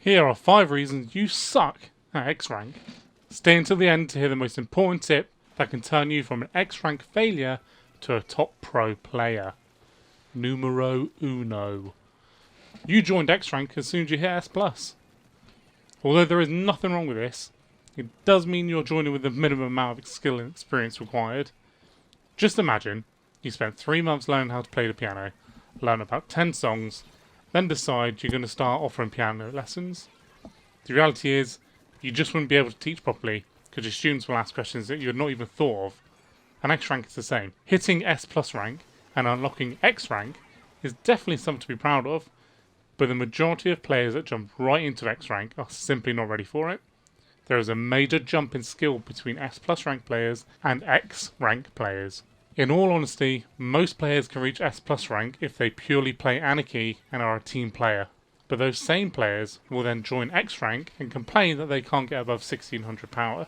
Here are 5 reasons you suck at X Rank. Stay until the end to hear the most important tip that can turn you from an X Rank failure to a top pro player. Numero uno. You joined X Rank as soon as you hit S+. Although there is nothing wrong with this, it does mean you're joining with the minimum amount of skill and experience required. Just imagine you spent 3 months learning how to play the piano, learn about 10 songs, then decide you're going to start offering piano lessons. The reality is, you just wouldn't be able to teach properly because your students will ask questions that you had not even thought of. And X Rank is the same. Hitting S+ rank and unlocking X Rank is definitely something to be proud of, but the majority of players that jump right into X Rank are simply not ready for it. There is a major jump in skill between S+ rank players and X Rank players. In all honesty, most players can reach S+ rank if they purely play Anarchy and are a team player. But those same players will then join X Rank and complain that they can't get above 1600 power.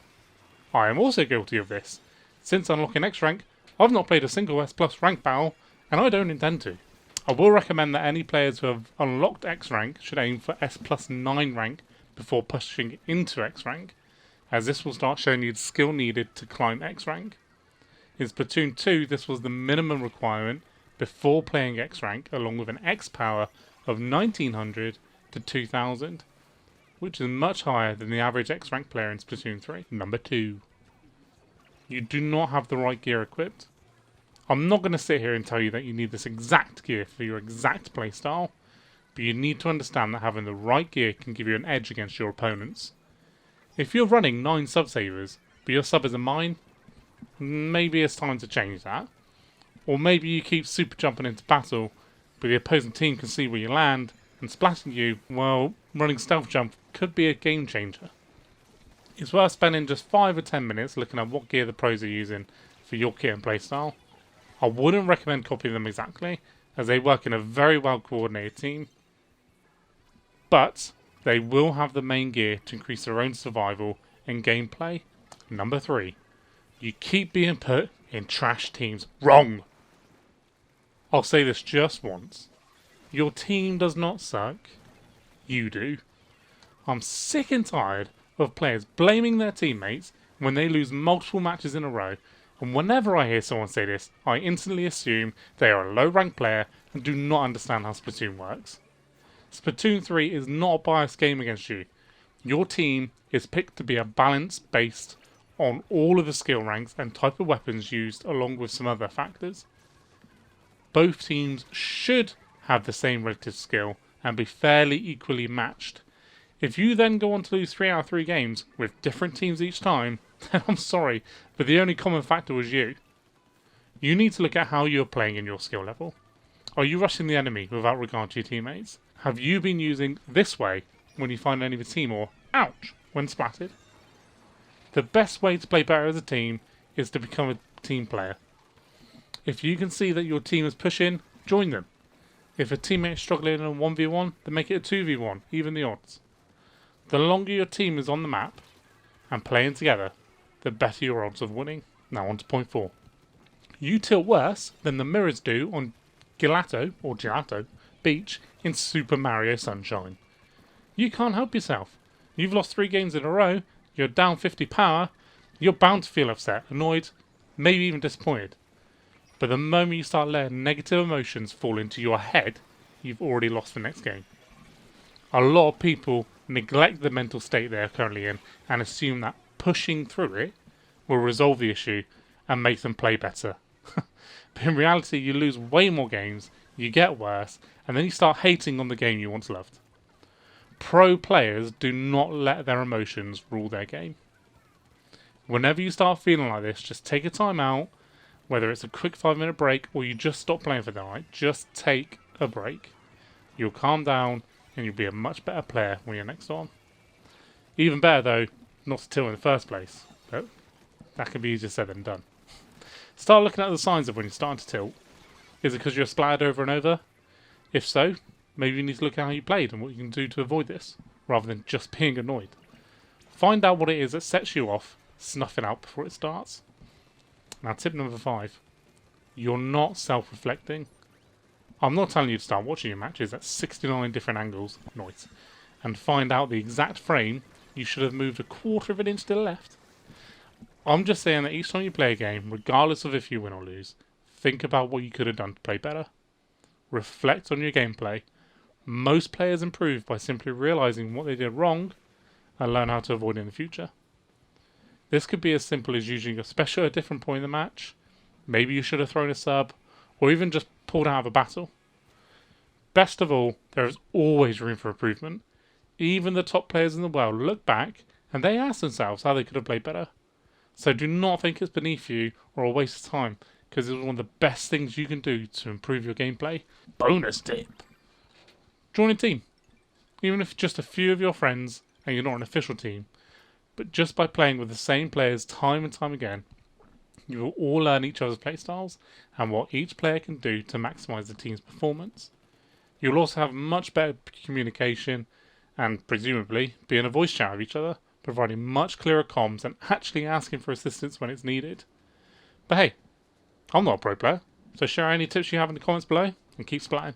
I am also guilty of this. Since unlocking X Rank, I've not played a single S+ rank battle, and I don't intend to. I will recommend that any players who have unlocked X Rank should aim for S+9 rank before pushing into X Rank, as this will start showing you the skill needed to climb X Rank. In Splatoon 2, this was the minimum requirement before playing X Rank, along with an X power of 1900 to 2000, which is much higher than the average X Rank player in Splatoon 3. Number 2. You do not have the right gear equipped. I'm not going to sit here and tell you that you need this exact gear for your exact playstyle, but you need to understand that having the right gear can give you an edge against your opponents. If you're running 9 sub-savers, but your sub is a mine, maybe it's time to change that. Or maybe you keep super jumping into battle, but the opposing team can see where you land, and splatting you, well, running stealth jump could be a game changer. It's worth spending just 5 or 10 minutes looking at what gear the pros are using for your kit and playstyle. I wouldn't recommend copying them exactly, as they work in a very well coordinated team, but they will have the main gear to increase their own survival and gameplay. Number 3. You keep being put in trash teams. Wrong! I'll say this just once. Your team does not suck. You do. I'm sick and tired of players blaming their teammates when they lose multiple matches in a row, and whenever I hear someone say this, I instantly assume they are a low rank player and do not understand how Splatoon works. Splatoon 3 is not a biased game against you. Your team is picked to be a balance based on all of the skill ranks and type of weapons used, along with some other factors. Both teams should have the same relative skill and be fairly equally matched. If you then go on to lose 3 out of 3 games with different teams each time, then I'm sorry, but the only common factor was you. You need to look at how you're playing in your skill level. Are you rushing the enemy without regard to your teammates? Have you been using this way when you find an enemy team, or ouch when splatted? The best way to play better as a team is to become a team player. If you can see that your team is pushing, join them. If a teammate is struggling in a 1v1, then make it a 2v1, even the odds. The longer your team is on the map and playing together, the better your odds of winning. Now on to point 4. You tilt worse than the mirrors do on Gelato Beach in Super Mario Sunshine. You can't help yourself. You've lost 3 games in a row, you're down 50 power, you're bound to feel upset, annoyed, maybe even disappointed. But the moment you start letting negative emotions fall into your head, you've already lost the next game. A lot of people neglect the mental state they are currently in and assume that pushing through it will resolve the issue and make them play better. But in reality, you lose way more games, you get worse, and then you start hating on the game you once loved. Pro players do not let their emotions rule their game. Whenever you start feeling like this, just take a time out, whether it's a quick 5-minute break or you just stop playing for the night, just take a break. You'll calm down and you'll be a much better player when you're next on. Even better though, not to tilt in the first place, but that can be easier said than done. Start looking at the signs of when you're starting to tilt. Is it because you're splattered over and over? If so, maybe you need to look at how you played and what you can do to avoid this, rather than just being annoyed. Find out what it is that sets you off, snuff it out before it starts. Now tip number 5. You're not self-reflecting. I'm not telling you to start watching your matches at 69 different angles, noise, and find out the exact frame you should have moved a quarter of an inch to the left. I'm just saying that each time you play a game, regardless of if you win or lose, think about what you could have done to play better. Reflect on your gameplay. Most players improve by simply realising what they did wrong and learn how to avoid it in the future. This could be as simple as using a special at a different point in the match. Maybe you should have thrown a sub, or even just pulled out of a battle. Best of all, there is always room for improvement. Even the top players in the world look back and they ask themselves how they could have played better. So do not think it's beneath you or a waste of time, because it's one of the best things you can do to improve your gameplay. Bonus tip! Join a team. Even if just a few of your friends and you're not an official team, but just by playing with the same players time and time again, you will all learn each other's playstyles and what each player can do to maximise the team's performance. You'll also have much better communication and, presumably, be in a voice chat with each other, providing much clearer comms and actually asking for assistance when it's needed. But hey, I'm not a pro player, so share any tips you have in the comments below and keep splatting.